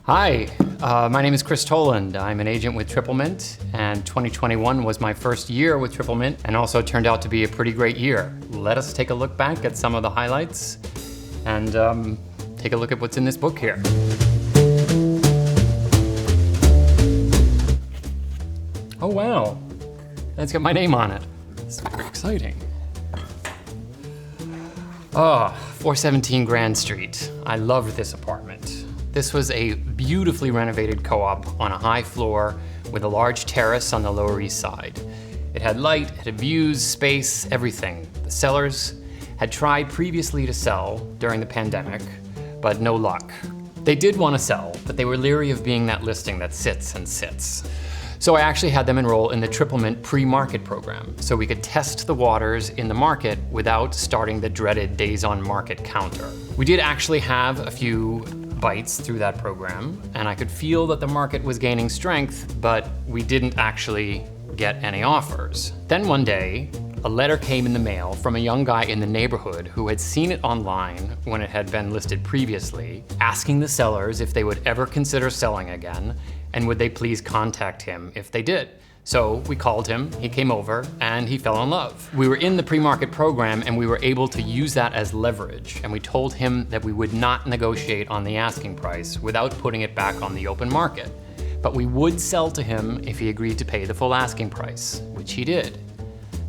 Hi, my name is Chris Toland. I'm an agent with Triplemint, and 2021 was my first year with Triplemint and also turned out to be a pretty great year. Let us take a look back at some of the highlights and take a look at what's in this book here. Oh wow, that's got my name on it. It's very exciting. Oh, 417 Grand Street. I loved this apartment. This was a beautifully renovated co-op on a high floor with a large terrace on the Lower East Side. It had light, it had views, space, everything. The sellers had tried previously to sell during the pandemic, but no luck. They did want to sell, but they were leery of being that listing that sits and sits. So I actually had them enroll in the Triplemint pre-market program, so we could test the waters in the market without starting the dreaded days on market counter. We did actually have a few bites through that program, and I could feel that the market was gaining strength, but we didn't actually get any offers. Then one day, a letter came in the mail from a young guy in the neighborhood who had seen it online when it had been listed previously, asking the sellers if they would ever consider selling again, and would they please contact him if they did. So we called him, he came over, and he fell in love. We were in the pre-market program and we were able to use that as leverage, and we told him that we would not negotiate on the asking price without putting it back on the open market. But we would sell to him if he agreed to pay the full asking price, which he did.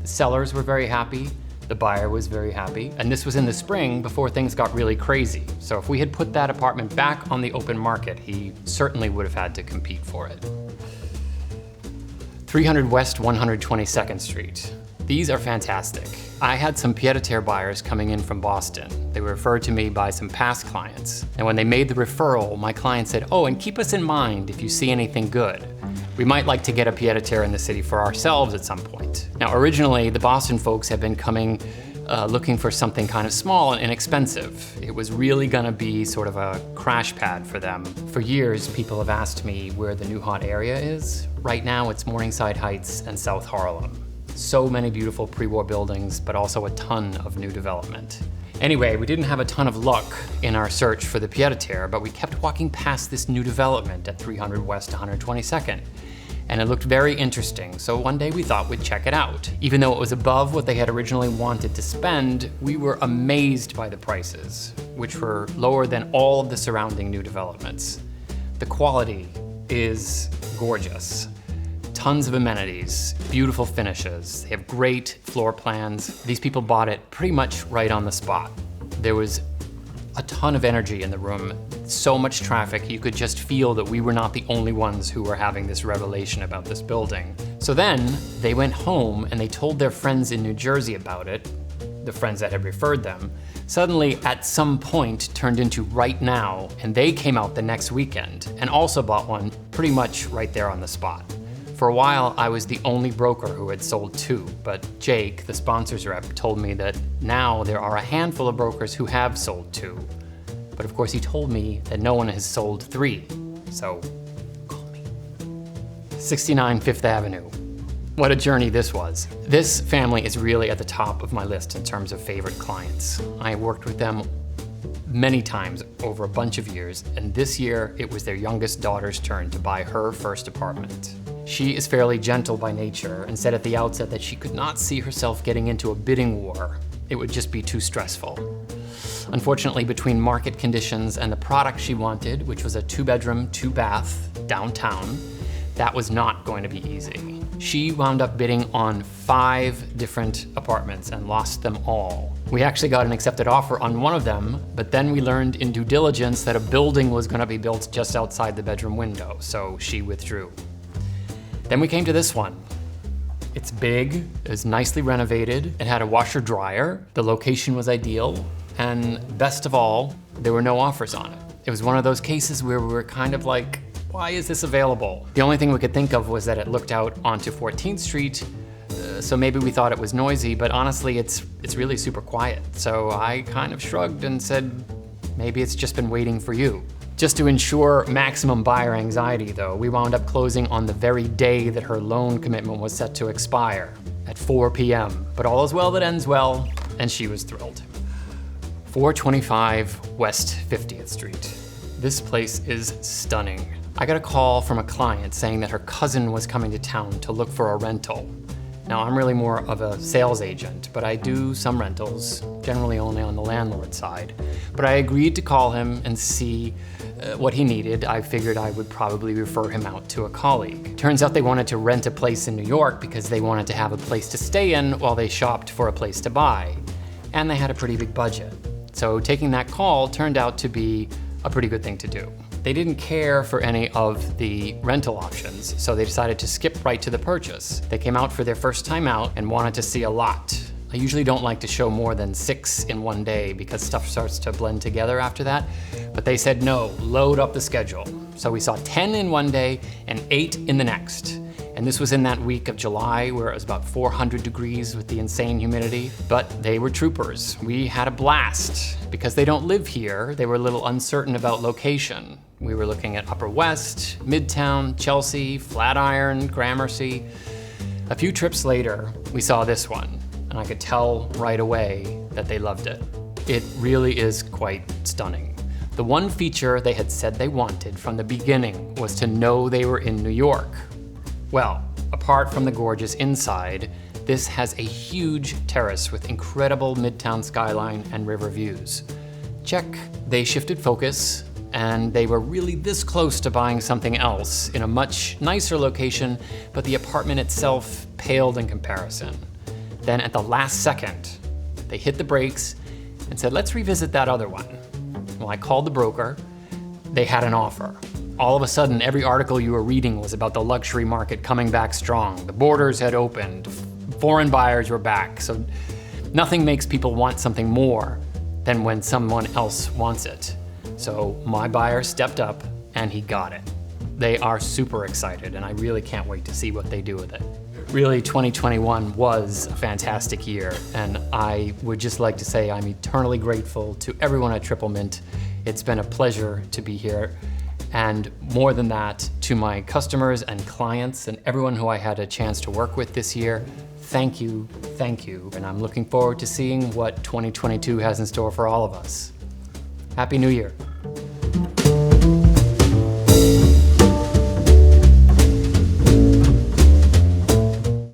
The sellers were very happy, the buyer was very happy, and this was in the spring before things got really crazy. So if we had put that apartment back on the open market, he certainly would have had to compete for it. 300 West 122nd Street. These are fantastic. I had some pied-à-terre buyers coming in from Boston. They were referred to me by some past clients. And when they made the referral, my client said, "Oh, and keep us in mind if you see anything good. We might like to get a pied-à-terre in the city for ourselves at some point." Now, originally, the Boston folks had been coming looking for something kind of small and inexpensive. It was really gonna be sort of a crash pad for them. For years, people have asked me where the new hot area is. Right now, it's Morningside Heights and South Harlem. So many beautiful pre-war buildings, but also a ton of new development. Anyway, we didn't have a ton of luck in our search for the pied-à-terre, but we kept walking past this new development at 300 West 122nd. And it looked very interesting, so one day we thought we'd check it out. Even though it was above what they had originally wanted to spend, we were amazed by the prices, which were lower than all of the surrounding new developments. The quality is gorgeous. Tons of amenities, beautiful finishes. They have great floor plans. These people bought it pretty much right on the spot. There was a ton of energy in the room, so much traffic, you could just feel that we were not the only ones who were having this revelation about this building. So then they went home and they told their friends in New Jersey about it, the friends that had referred them. Suddenly, at some point, turned into right now, and they came out the next weekend and also bought one pretty much right there on the spot. For a while, I was the only broker who had sold two, but Jake, the sponsors rep, told me that now there are a handful of brokers who have sold two. But of course, he told me that no one has sold three, so call me. 69 Fifth Avenue. What a journey this was. This family is really at the top of my list in terms of favorite clients. I worked with them many times over a bunch of years, and this year it was their youngest daughter's turn to buy her first apartment. She is fairly gentle by nature and said at the outset that she could not see herself getting into a bidding war. It would just be too stressful. Unfortunately, between market conditions and the product she wanted, which was a 2-bedroom, 2-bath downtown, that was not going to be easy. She wound up bidding on 5 different apartments and lost them all. We actually got an accepted offer on one of them, but then we learned in due diligence that a building was going to be built just outside the bedroom window, so she withdrew. Then we came to this one. It's big, it was nicely renovated, it had a washer dryer, the location was ideal, and best of all, there were no offers on it. It was one of those cases where we were kind of like, why is this available? The only thing we could think of was that it looked out onto 14th Street, so maybe we thought it was noisy, but honestly, it's really super quiet. So I kind of shrugged and said, maybe it's just been waiting for you. Just to ensure maximum buyer anxiety though, we wound up closing on the very day that her loan commitment was set to expire, at 4 p.m. But all is well that ends well, and she was thrilled. 425 West 50th Street. This place is stunning. I got a call from a client saying that her cousin was coming to town to look for a rental. Now, I'm really more of a sales agent, but I do some rentals, generally only on the landlord side. But I agreed to call him and see what he needed. I figured I would probably refer him out to a colleague. Turns out they wanted to rent a place in New York because they wanted to have a place to stay in while they shopped for a place to buy. And they had a pretty big budget. So taking that call turned out to be a pretty good thing to do. They didn't care for any of the rental options, so they decided to skip right to the purchase. They came out for their first time out and wanted to see a lot. I usually don't like to show more than 6 in one day because stuff starts to blend together after that, but they said no, load up the schedule. So we saw 10 in one day and 8 in the next. And this was in that week of July where it was about 400 degrees with the insane humidity, but they were troopers. We had a blast. Because they don't live here, they were a little uncertain about location. We were looking at Upper West, Midtown, Chelsea, Flatiron, Gramercy. A few trips later, we saw this one, and I could tell right away that they loved it. It really is quite stunning. The one feature they had said they wanted from the beginning was to know they were in New York. Well, apart from the gorgeous inside, this has a huge terrace with incredible Midtown skyline and river views. Check. They shifted focus, and they were really this close to buying something else in a much nicer location, but the apartment itself paled in comparison. Then at the last second, they hit the brakes and said, let's revisit that other one. Well, I called the broker. They had an offer. All of a sudden, every article you were reading was about the luxury market coming back strong. The borders had opened, foreign buyers were back, so nothing makes people want something more than when someone else wants it. So my buyer stepped up and he got it. They are super excited and I really can't wait to see what they do with it. Really, 2021 was a fantastic year, and I would just like to say I'm eternally grateful to everyone at Triplemint. It's been a pleasure to be here. And more than that, to my customers and clients and everyone who I had a chance to work with this year, thank you, and I'm looking forward to seeing what 2022 has in store for all of us. Happy New Year.